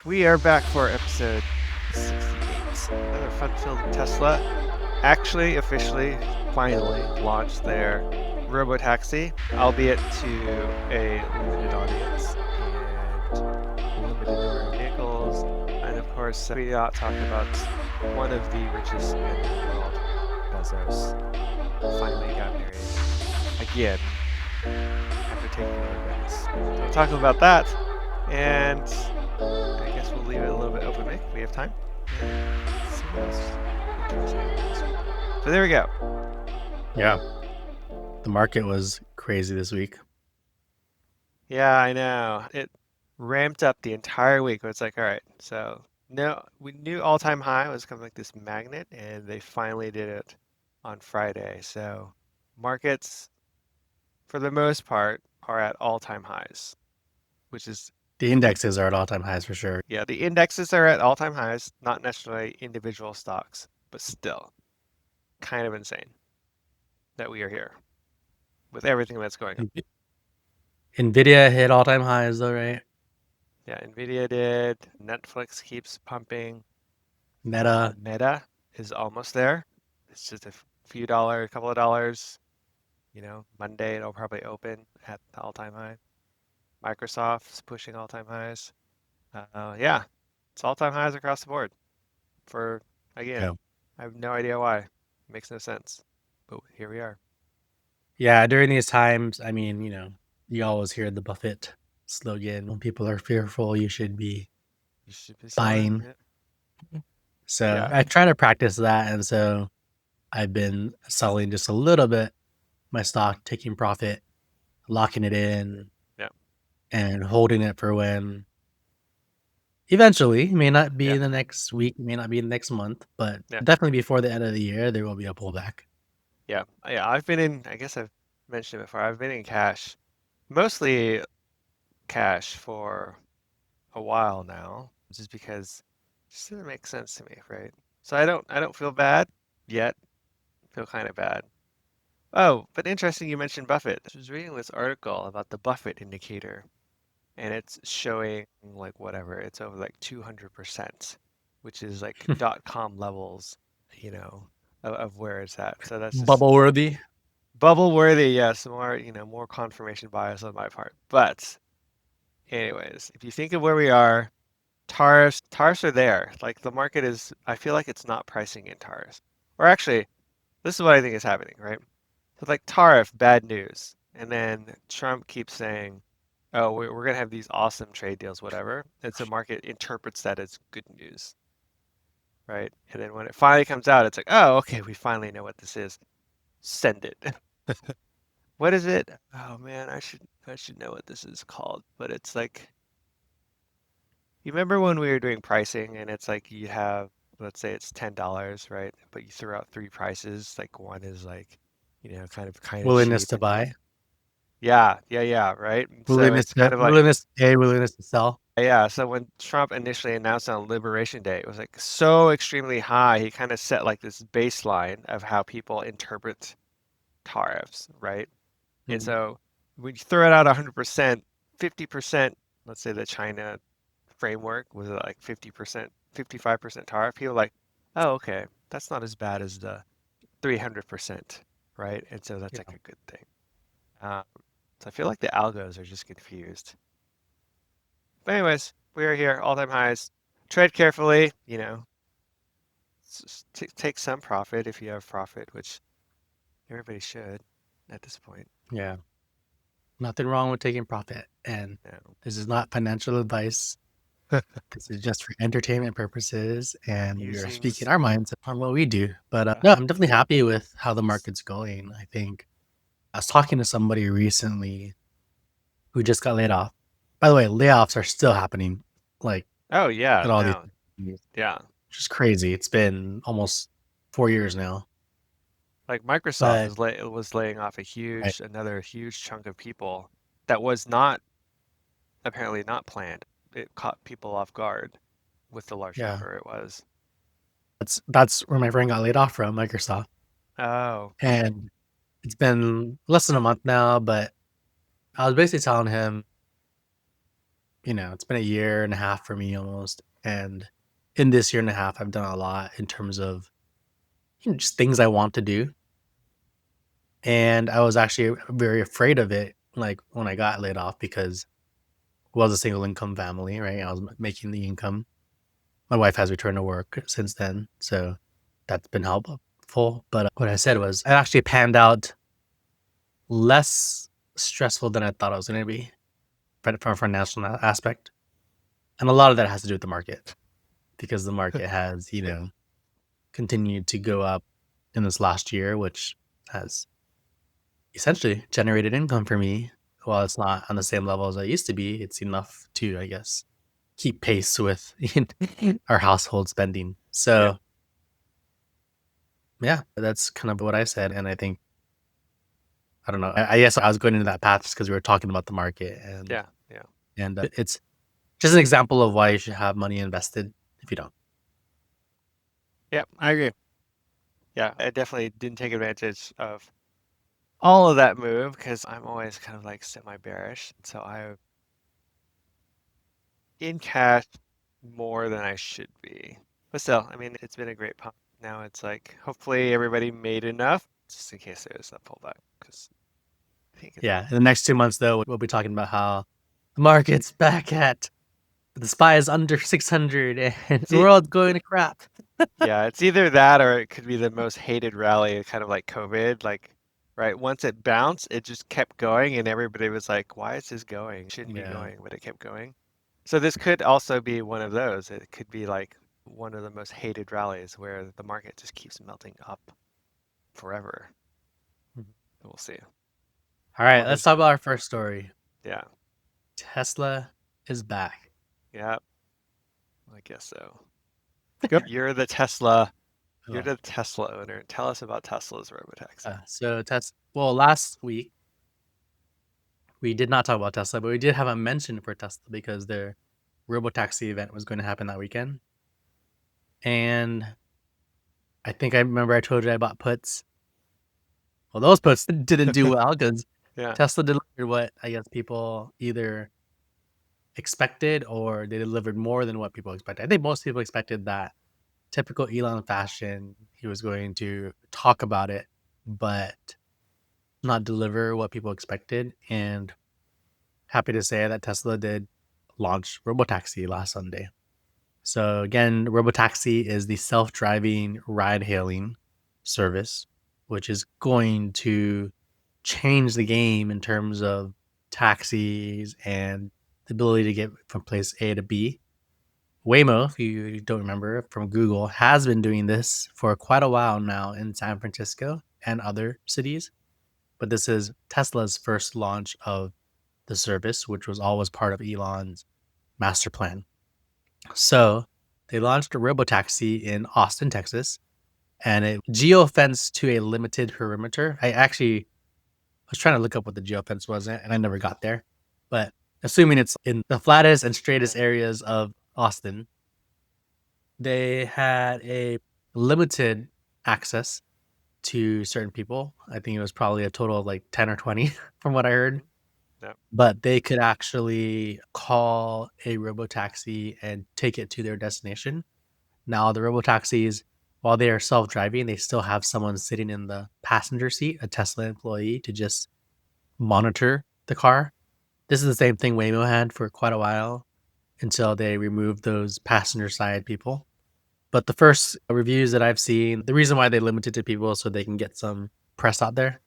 We are back for episode 68. Another fun-filled Tesla actually officially finally launched their RoboTaxi, albeit to a limited audience and limited number of vehicles. And of course, we talk about one of the richest men in the world, Bezos, finally got married again after taking over Venice. So we'll talk about that, and I guess we'll leave it a little bit open mic if we have time. And see what else interesting happens. So there we go. Yeah. The market was crazy this week. Yeah, I know. It ramped up the entire week. It's like, all right, so no, we knew all-time high was kind of like this magnet, and they finally did it on Friday. So markets, for the most part, are at all-time highs, which is, The indexes are at all-time highs for sure. yeah, the indexes are at all-time highs, not necessarily individual stocks, but still kind of insane that we are here with everything that's going on. Nvidia hit all-time highs though, right? Yeah, Nvidia did. Netflix keeps pumping. Meta. Meta is almost there. It's just a few dollars, a couple of dollars. Monday it'll probably open at the all-time high. Microsoft's pushing all-time highs. Yeah, it's all-time highs across the board. For again, Yeah. I have no idea why. It makes no sense, but here we are. Yeah, during these times, you always hear the Buffett slogan, when people are fearful, you should be You should be selling. buying. So Yeah, I try to practice that. And so I've been selling just a little bit my stock, taking profit, locking it in, yeah, and holding it for when eventually, it may not be yeah, the next week, it may not be the next month, but yeah, definitely before the end of the year, there will be a pullback. yeah, yeah. I've been in. I guess I've mentioned it before. I've been in cash, mostly cash for a while now, just because it just doesn't make sense to me, right? So I don't feel bad yet. Feel kind of bad. Oh, but interesting you mentioned Buffett. I was reading this article about the Buffett indicator, and it's showing like whatever, it's over like 200%, which is like .com levels, you know, of where it's at. So that's just Bubble worthy. bubble worthy. Yes, more confirmation bias on my part. But anyways, if you think of where we are, tariffs are there. Like the market is, I feel like it's not pricing in tariffs. Or actually, this is what I think is happening, right? So like tariff, bad news. And then Trump keeps saying, oh, we're going to have these awesome trade deals, whatever. And so market interprets that as good news, right? And then when it finally comes out, it's like, oh, okay, we finally know what this is. Send it. What is it? Oh man, I should know what this is called. But it's like, you remember when we were doing pricing and it's like you have, let's say it's $10, right? But you throw out three prices, like one is like, kind of Willingness cheap to and then buy, yeah, yeah, yeah, right? So it's kind of like willingness to pay, willingness to sell. yeah, so when Trump initially announced on Liberation Day, it was like so extremely high. He kind of set like this baseline of how people interpret tariffs, right? And Mhm. so when you throw it out 100%, 50%, let's say the China framework was like 50%, 55% tariff, people are like, oh, okay, that's not as bad as the 300%, right? And so that's Yeah. like a good thing. Um, so I feel like the algos are just confused. But anyways, we are here, all-time highs. Tread carefully, take some profit if you have profit, which everybody should at this point. Yeah. Nothing wrong with taking profit. And No. this is not financial advice. This is just for entertainment purposes. And we are Using, speaking our minds on what we do. But yeah, no, I'm definitely happy with how the market's going. I think I was talking to somebody recently who just got laid off. By the way, layoffs are still happening, like oh yeah, at all these no, companies, yeah. which is crazy. It's been almost 4 years now. Like Microsoft But was laying off right, another huge chunk of people that was not apparently not planned. It caught people off guard with the large yeah, number it was. that's where my friend got laid off from, Microsoft. Oh, And it's been less than a month now, but I was basically telling him it's been a year and a half for me almost. And in this year and a half, I've done a lot in terms of just things I want to do. And I was actually very afraid of it, like when I got laid off, because I was a single income family, right? I was making the income. My wife has returned to work since then, so that's been helpful. But what I said was, it actually panned out less stressful than I thought it was going to be from a financial aspect. And a lot of that has to do with the market because the market has, continued to go up in this last year, which has essentially generated income for me. While it's not on the same level as it used to be, it's enough to, I guess, keep pace with our household spending. Yeah, So, yeah, that's kind of what I said. And I think, I don't know, I guess I was going into that path just because we were talking about the market. And, yeah, yeah, and it's just an example of why you should have money invested if you don't. yeah. I agree. Yeah, I definitely didn't take advantage of all of that move because I'm always kind of like semi-bearish. So I in cash more than I should be. But still, I mean, it's been a great pump. Now it's like hopefully everybody made enough just in case there's a pullback because I think it's Yeah. In the next 2 months, though, we'll be talking about how the market's back at the SPY is under 600 and it's the e- world's going to crap. yeah, it's either that or it could be the most hated rally, kind of like COVID. Like, right, once it bounced, it just kept going, and everybody was like, "Why is this going? It shouldn't be Yeah. going," but it kept going. So this could also be one of those. It could be like one of the most hated rallies where the market just keeps melting up forever. Mhm. We'll see. All right. Or Let's is talk about our first story. yeah, Tesla is back. yeah, I guess so. Go. You're the Tesla. You're Oh, the Tesla owner. Tell us about Tesla's RoboTaxi. well, last week we did not talk about Tesla, but we did have a mention for Tesla because their RoboTaxi event was going to happen that weekend. And I think I remember I told you I bought puts. Well, those puts didn't do well because Yeah. Tesla delivered what I guess people either expected or they delivered more than what people expected. I think most people expected that typical Elon fashion, he was going to talk about it, but not deliver what people expected. And happy to say that Tesla did launch RoboTaxi last Sunday. So again, RoboTaxi is the self-driving ride-hailing service, which is going to change the game in terms of taxis and the ability to get from place A to B. Waymo, if you don't remember from Google, has been doing this for quite a while now in San Francisco and other cities. But this is Tesla's first launch of the service, which was always part of Elon's master plan. So they launched a robotaxi in Austin, Texas, and it geofenced to a limited perimeter. I actually was trying to look up what the geofence was, and I never got there. But assuming it's in the flattest and straightest areas of Austin, they had a limited access to certain people. I think it was probably a total of like 10 or 20 from what I heard. Mhm. Yeah. But they could actually call a robotaxi and take it to their destination. Now, the robotaxis, while they are self driving, they still have someone sitting in the passenger seat, a Tesla employee, to just monitor the car. This is the same thing Waymo had for quite a while until they removed those passenger side people. But the first reviews that I've seen, the reason why they limit it to people is so they can get some press out there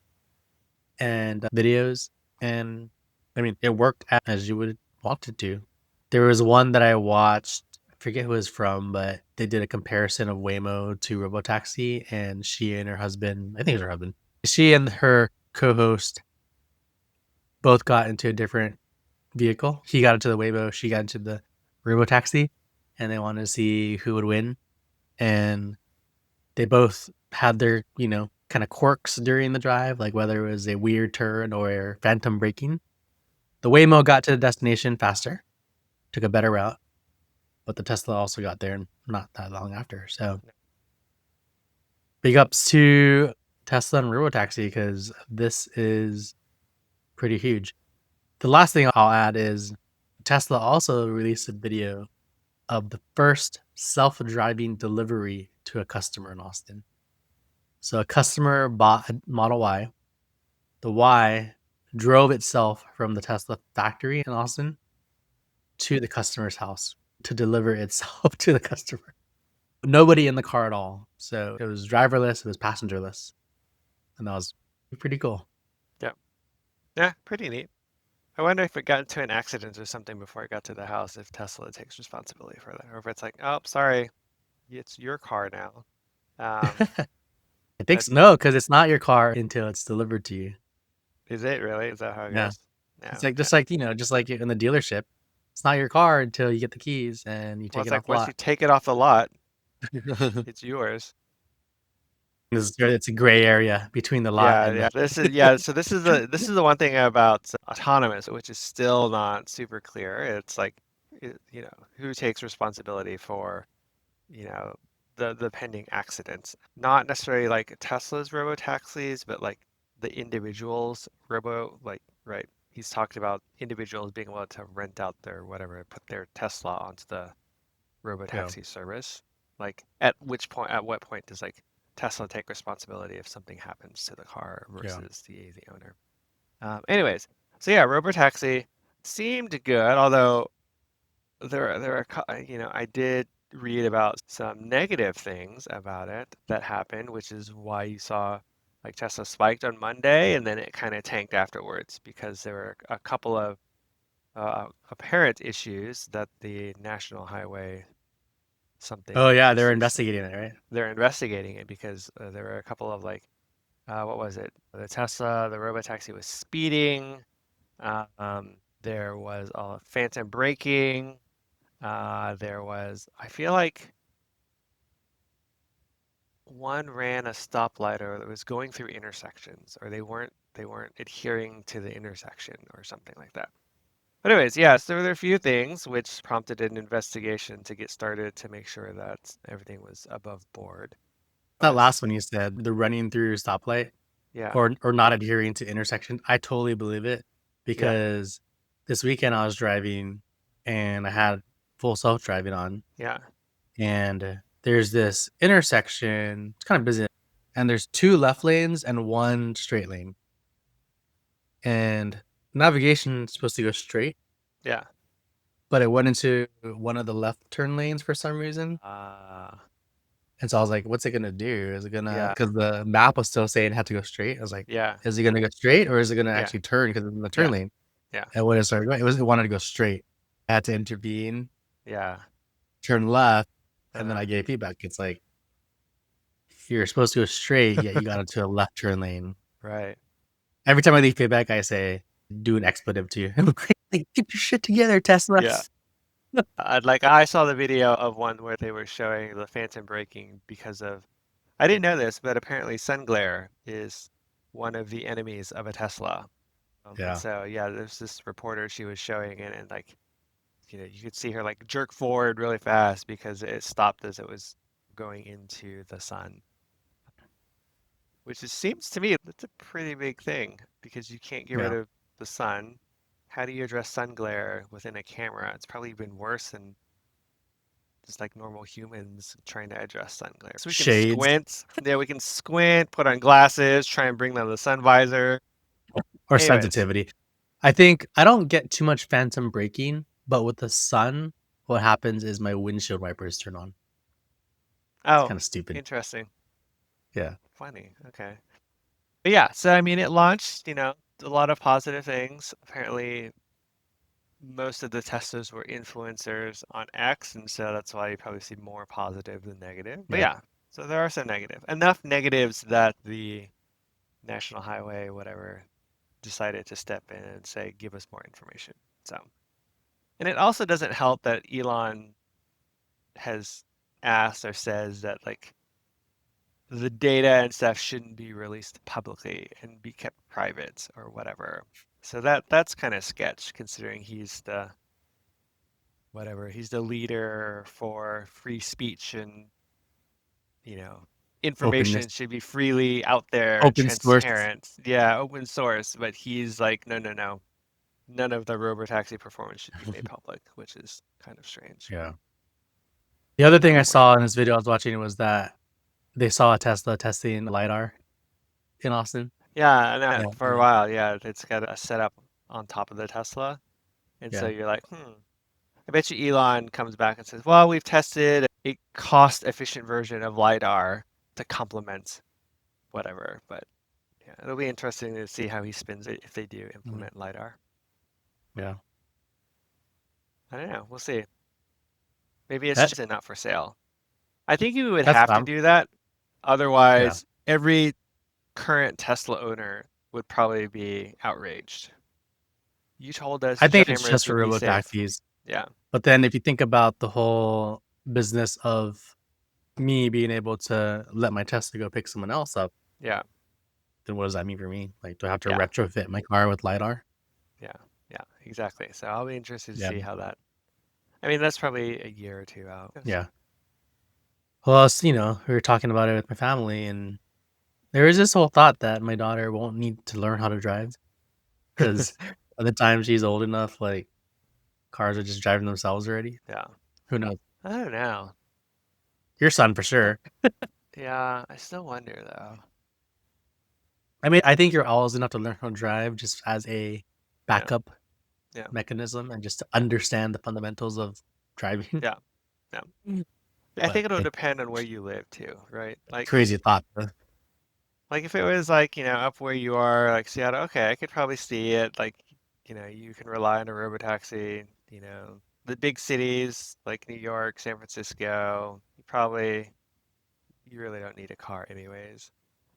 and videos. And I mean, it worked as you would want it to. There was one that I watched, I forget who it was from, but they did a comparison of Waymo to Robotaxi, and she and her husband, I think it was her husband, she and her co host both got into a different vehicle. He got into the Waymo, she got into the Robotaxi, and they wanted to see who would win. And they both had their, kind of quirks during the drive, like whether it was a weird turn or phantom braking. The Waymo got to the destination faster, took a better route, but the Tesla also got there not that long after. So big ups to Tesla and Robotaxi because this is pretty huge. The last thing I'll add is Tesla also released a video of the first self-driving delivery to a customer in Austin. So a customer bought a Model Y. The Y drove itself from the Tesla factory in Austin to the customer's house to deliver itself to the customer. Nobody in the car at all. So it was driverless, it was passengerless. And that was pretty cool. Yeah. Yeah, pretty neat. I wonder if it got into an accident or something before it got to the house, if Tesla takes responsibility for that, or if it's like, oh, sorry, it's your car now. Um, I think that so. No, because it's not your car until it's delivered to you. is it really? Is that how it Yeah. goes? It's No. like just like, just like in the dealership. It's not your car until you get the keys and you Well, take it's it off like the once you lot. take it off the lot, it's yours. It's a gray area between the lot Yeah, and yeah. the This is yeah. So this is the one thing about autonomous, which is still not super clear. It's like, who takes responsibility for, you know, the pending accidents. Not necessarily like Tesla's robotaxis, but like the individuals like, right. He's talked about individuals being able to rent out their whatever, put their Tesla onto the yeah. robotaxi service. Like at what point does like Tesla take responsibility if something happens to the car Yeah. versus the owner? Anyways, so yeah, robotaxi seemed good, although there are, I did read about some negative things about it that happened, which is why you saw like Tesla spiked on Monday and then it kind of tanked afterwards because there were a couple of apparent issues that the National Highway Oh something yeah, they're just investigating it, right? they're investigating it because there were a couple of like what was it? The robotaxi was speeding. There was phantom braking. There was, I feel like one ran a stoplight or that was going through intersections, or they weren't adhering to the intersection or something like that. But anyways, yes, there were a few things which prompted an investigation to get started to make sure that everything was above board. That Was last one you said, the running through stoplight yeah, or not adhering to intersection, I totally believe it yeah, because this weekend I was driving and I had full self driving on, yeah, and there's this intersection. It's kind of busy, and there's two left lanes and one straight lane, and navigation is supposed to go straight, yeah. but it went into one of the left turn lanes for some reason. Uh, And so I was like, what's it gonna do? Is it gonna, yeah, because the map was still saying it had to go straight. I was like, yeah, is it gonna go straight or is it gonna yeah, actually turn because it's in the turn yeah, lane? yeah, And when it started going, it wanted to go straight. I had to intervene, yeah. turn left, and then Uh, I gave feedback. It's like you're supposed to go straight, yet you got into a left turn lane. right. Every time I leave feedback, I say, do an expletive to you. I'm like, get your shit together, Tesla. Yeah. I saw the video of one where they were showing the phantom braking because of, I didn't know this, but apparently sun glare is one of the enemies of a Tesla. And Yeah. so, yeah, there's this reporter, she was showing it, and like, you could see her like jerk forward really fast because it stopped as it was going into the sun, which seems to me that's a pretty big thing because you can't get rid Yeah. of the sun. How do you address sun glare within a camera? It's probably even worse than just like normal humans trying to address sun glare. So we can Shades squint. Yeah, we can squint, put on glasses, try and bring down the sun visor. or Anyways. sensitivity. I think I don't get too much phantom braking, but with the sun, what happens is my windshield wipers turn on. It's Oh, kind of stupid. interesting. Yeah. Funny. Okay. But yeah, so I mean, it launched, a lot of positive things. Apparently, most of the testers were influencers on X, and so that's why you probably see more positive than negative. But Yeah. yeah, so there are some negative. Enough negatives that the National Highway, whatever, decided to step in and say, give us more information. So, and it also doesn't help that Elon has asked or says that like the data and stuff shouldn't be released publicly and be kept private or whatever. So that's kind of sketch considering he's the leader for free speech and, you know, Openness, information should be freely out there and open source. transparent. Yeah, open source, but he's like, no, no, no. none of the RoboTaxi performance should be made public, which is kind of strange. Yeah. The other thing But I whatever. saw in this video I was watching was that they saw a Tesla testing Lidar in Austin. Yeah, and Yeah, for a while, yeah, it's got a setup on top of the Tesla. And so yeah. you're like, I bet you Elon comes back and says, well, we've tested a cost-efficient version of LiDAR to complement whatever. But yeah, it'll be interesting to see how he spins it if they do Mhm. implement LiDAR. Yeah. I don't know. We'll see. Maybe it's That just not for sale. I think you would that's have what to I'm do that. yeah. Otherwise, every current Tesla owner would probably be outraged. You told us I think it's cameras just for would be safe. robotaxis. Yeah, But then if you think about the whole business of me being able to let my Tesla go pick someone else up, yeah, then what does that mean for me? Like, do I have to yeah, retrofit my car with LiDAR? yeah, yeah, exactly. So I'll be interested to Yeah. see how that. I mean, that's probably a year or two out. Yes. Yeah. Plus, we were talking about it with my family, and there is this whole thought that my daughter won't need to learn how to drive because by the time she's old enough, like, cars are just driving themselves already. Yeah. Who knows? I don't know. Your son for I, sure. yeah, I still wonder though. I mean, I think you're always enough to learn how to drive just as a Yeah, backup yeah, mechanism and just to understand the fundamentals of driving. yeah, yeah. Mm. I But think it'll hey, depend on where you live too, right? crazy thought, bro. Like if it was like, up where you are, like Seattle, okay, I could probably see it. Like, you can rely on a robotaxi, the big cities like New York, San Francisco, you really don't need a car anyways.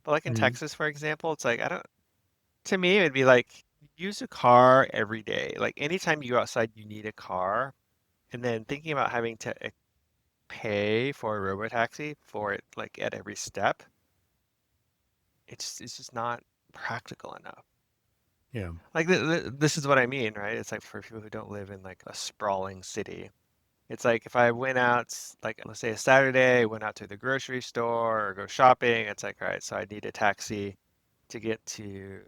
But like in Mhm. Texas, for example, it's like to me, it'd be like use a car every day. Like anytime you go outside, you need a car. And then thinking about having to pay for a robotaxi for it like at every step, it's just not practical enough. Yeah. Like this is what I mean, right? It's like for people who don't live in like a sprawling city. It's like if I went out, like let's say a Saturday, went out to the grocery store or go shopping, it's like, all right, so I need a taxi to get to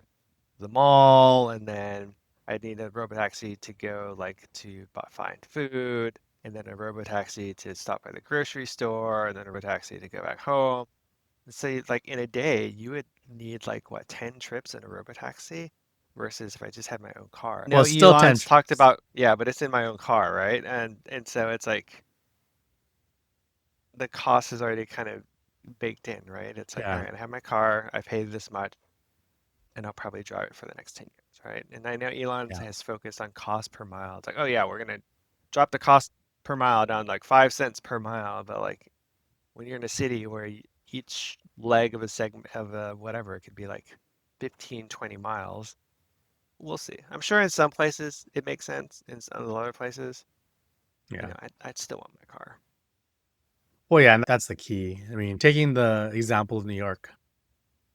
the mall, and then I need a robotaxi to go like to find food, and then a robotaxi to stop by the grocery store, and then a robotaxi to go back home. Say like in a day, you would need like what, 10 trips in a robotaxi versus if I just had my own car. Well, No, it's still 10 Elon's talked trips. about, yeah, but it's in my own car, right? And so it's like the cost is already kind of baked in, right? It's like, all Yeah. right, I have my car, I paid this much, and I'll probably drive it for the next 10 years, right? And I know Elon Yeah. has focused on cost per mile. It's like, oh yeah, we're gonna drop the cost per mile down like 5 cents per mile, but like when you're in a city where each leg of a segment of a whatever, it could be like 15, 20 miles. We'll see. I'm sure in some places it makes sense. In some other places, Yeah. I'd still want my car. Well, yeah, and that's the key. I mean, taking the example of New York.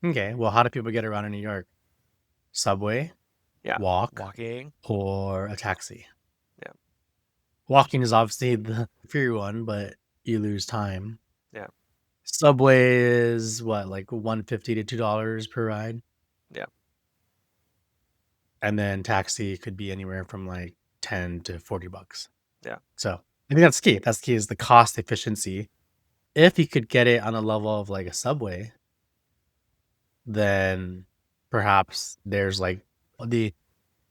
Okay, well, how do people get around in New York? Subway, Yeah, walk, walking. or a taxi? Yeah, Walking is obviously the free one, but you lose time. yeah, Subway is what, like 150 to $2 per ride? yeah, And then taxi could be anywhere from like 10 to $40. yeah, So I think that's key. That's key is the cost efficiency. If you could get it on a level of like a Subway, then perhaps there's like the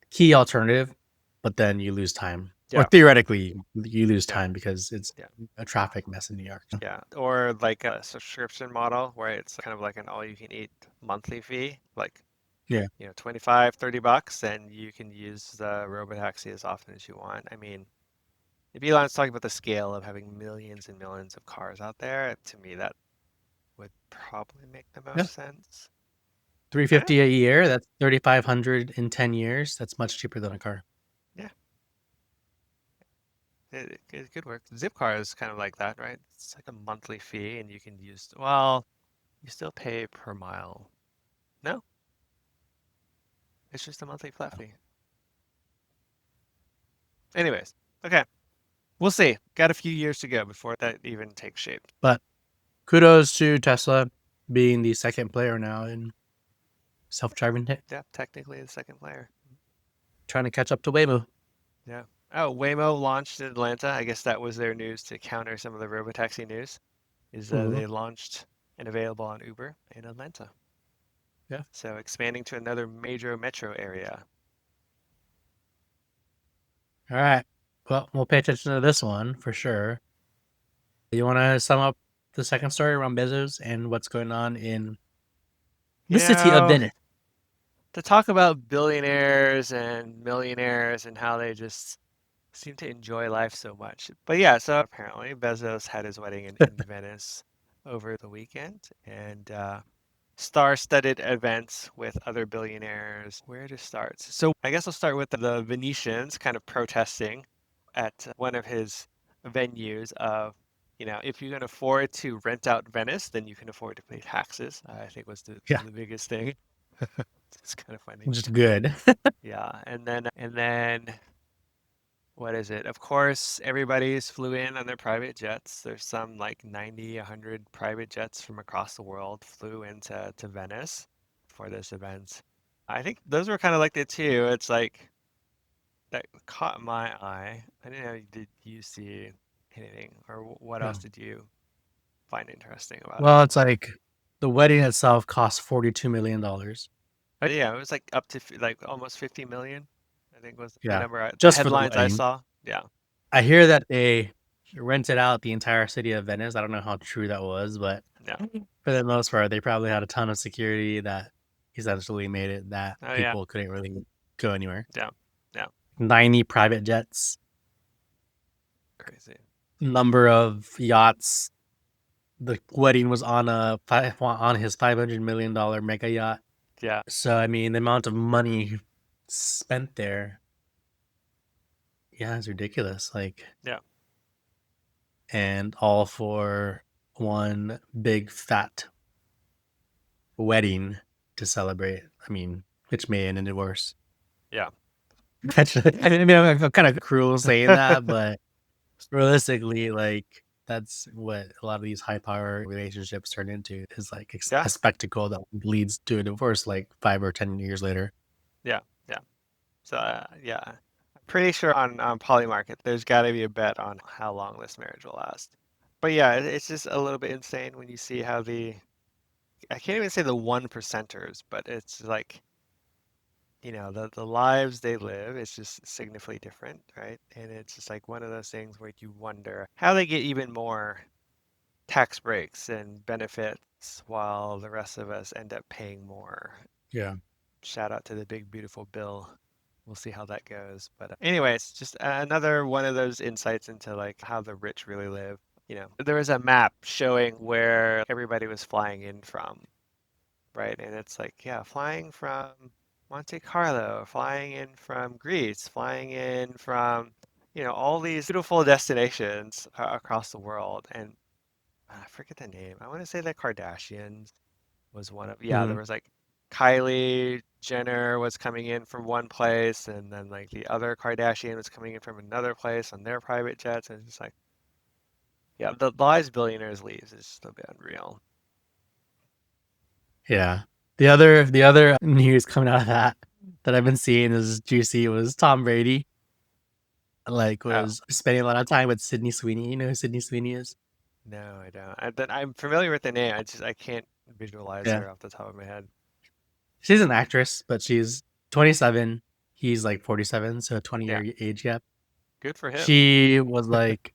key alternative, but then you lose time. Or yeah, theoretically, you lose yeah, time because it's yeah, a traffic mess in New York. yeah. Or like a subscription model where it's kind of like an all-you-can-eat monthly fee, like Yeah. 25, $30, and you can use the robotaxi as often as you want. I mean, if Elon's talking about the scale of having millions and millions of cars out there, to me that would probably make the Yeah. most sense. I don't know. 350 a year, that's 3,500 in 10 years. That's much cheaper than a car. Yeah, it could work. Zipcar is kind of like that, right? It's like a monthly fee, and you can use, well, you still pay per mile. No, it's just a monthly flat fee. Anyways, okay, we'll see. Got a few years to go before that even takes shape. But kudos to Tesla being the second player now in self-driving tech. Yeah, technically the second player. trying to catch up to Waymo. Yeah. Oh, Waymo launched in Atlanta. I guess that was their news to counter some of the RoboTaxi news. Is Hmm. they launched and available on Uber in Atlanta. Yeah. So expanding to another major metro area. All right. Well, we'll pay attention to this one for sure. You want to sum up the second story around Bezos and what's going on in the You city of know, Venice? to talk about billionaires and millionaires and how they just seem to enjoy life so much. But yeah, so apparently Bezos had his wedding in Venice over the weekend and star-studded events with other billionaires. Where to start? So I guess I'll start with the Venetians kind of protesting at one of his venues of, if you can afford to rent out Venice, then you can afford to pay taxes. I think was Yeah, the biggest thing. It's kind of funny. just good. Yeah, and then what is it? Of course, everybody's flew in on their private jets. There's some like 90, 100 private jets from across the world flew into Venice for this event. I think those were kind of like the two. It's like that caught my eye. I didn't know, did you see anything or what Yeah. else did you find interesting about it? Well, it's like the wedding itself cost $42 million. Oh, yeah, it was like up to like almost 50 million, I think was the Yeah, number, the just for the headlines I wedding. saw. Yeah, I hear that they rented out the entire city of Venice. I don't know how true that was, but yeah. for the most part, they probably had a ton of security that essentially made it that Oh, yeah, people couldn't really go anywhere. yeah, yeah. 90 private jets, Crazy. number of yachts. The wedding was on on his $500 million mega yacht. Yeah, So I mean, the amount of money spent there, yeah, it's ridiculous. Like, yeah. and all for one big fat wedding to celebrate. I mean, which may end in divorce. Yeah. Actually, I mean, I'm kind of cruel saying that, but realistically, like that's what a lot of these high power relationships turn into is like Yeah. a spectacle that leads to a divorce like 5 or 10 years later. Yeah. Yeah. So, yeah, I'm pretty sure on Polymarket, there's got to be a bet on how long this marriage will last. But yeah, it's just a little bit insane when you see how I can't even say the one percenters, but it's like, the lives they live is just significantly different, right? And it's just like one of those things where you wonder how they get even more tax breaks and benefits while the rest of us end up paying more. Yeah. Shout out to the big beautiful bill. We'll see how that goes. But anyways, just another one of those insights into like how the rich really live. There was a map showing where everybody was flying in from, right? And it's like, yeah, flying from Monte Carlo, flying in from Greece, flying in from, all these beautiful destinations across the world. And I forget the name. I want to say the Kardashians was one of, yeah, Hmm. there was like Kylie Jenner was coming in from one place, and then like the other Kardashian was coming in from another place on their private jets. And it's just like, yeah, the lives billionaires leaves is just a bit unreal. Yeah. The other news coming out of that I've been seeing is juicy was Tom Brady like Oh, was spending a lot of time with Sydney Sweeney. You know who Sydney Sweeney is? no, I don't. I'm familiar with the name. I can't visualize Yeah. her off the top of my head. She's an actress, but she's 27. He's like 47, so a 20 Yeah, year age gap. good for him. She was like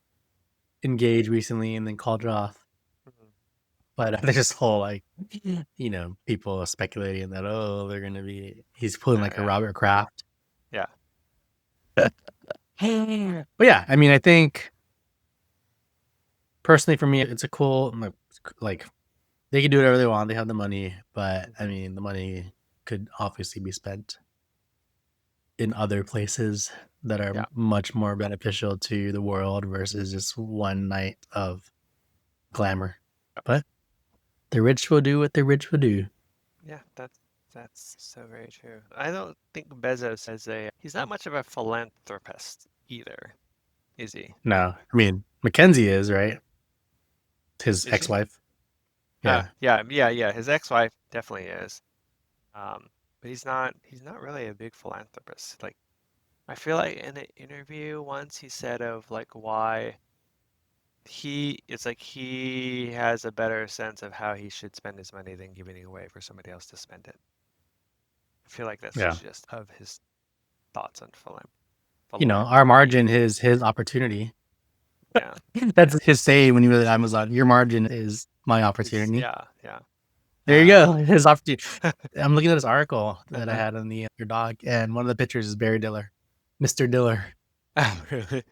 engaged recently and then called it off. Mhm. But there's this whole like, people speculating that they're gonna be he's pulling Oh like a yeah, Robert Kraft. yeah, But yeah, I mean, I think personally for me, it's a cool like they can do whatever they want. They have the money, but I hmm mean, the money could obviously be spent in other places that are yeah, much more beneficial to the world versus just one night of glamour. But the rich will do what the rich will do. yeah. That's so very true. I don't think Bezos is he's not much of a philanthropist either, is he? No, I mean Mackenzie is right. His Is she? ex-wife. Oh, Yeah, yeah, yeah, yeah. His ex-wife definitely is. Um, but he's not really a big philanthropist. Like, I feel like in an interview once he said of like why it's like he has a better sense of how he should spend his money than giving it away for somebody else to spend it. I feel like that's Yeah. just of his thoughts on Our philanthropy. margin is his opportunity. Yeah. That's his saying when he was at Amazon. Your margin is my opportunity. Yeah, yeah. There you go. Um, His opportunity. I'm looking at this article that I uh-huh. had on the your dog, and one of the pictures is Barry Diller, Mr. Diller. Oh, really?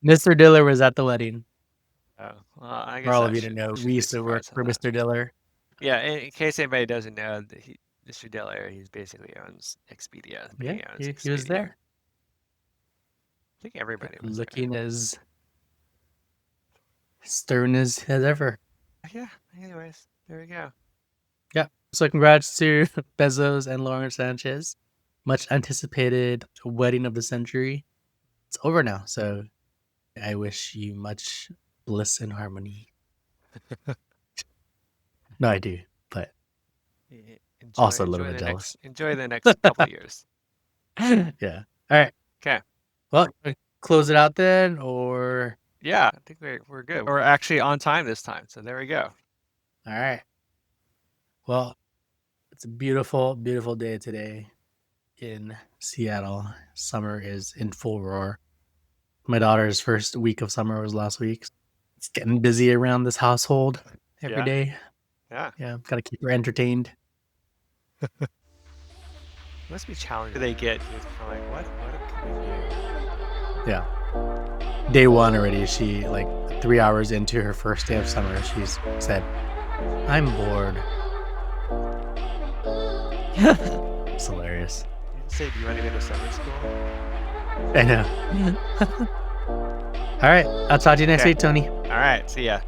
Mr. Diller was at the wedding. Oh, well, I For guess all I of you to know, we shouldn't be used to work surprised at for that. Mr. Diller. Yeah, in case anybody doesn't know, Mr. Delaire, he's basically owns Expedia, but Yeah, he owns he was Expedia. there, I think everybody was there. looking as stern as ever. Yeah, anyways, there we go. Yeah. So congrats to Bezos and Lauren Sanchez. Much anticipated wedding of the century. It's over now, so I wish you much bliss and harmony. No, I do, but also a little bit jealous. Enjoy the next couple years. Yeah. All right. Okay. Well, close it out then, or Yeah, I think we're good. We're actually on time this time, so there we go. all right. Well, it's a beautiful, beautiful day today in Seattle. Summer is in full roar. My daughter's first week of summer was last week. It's getting busy around this household every Yeah, day. yeah. Yeah, got to keep her entertained. It must be challenging. They get he's kind of like, what can we do? Yeah. Day one already, she, like 3 hours into her first day of summer, she's said, I'm bored. It's hilarious. You just say, do you want to go to summer school? I know. All right. I'll talk to you next Okay. week, Tony. All right. See ya.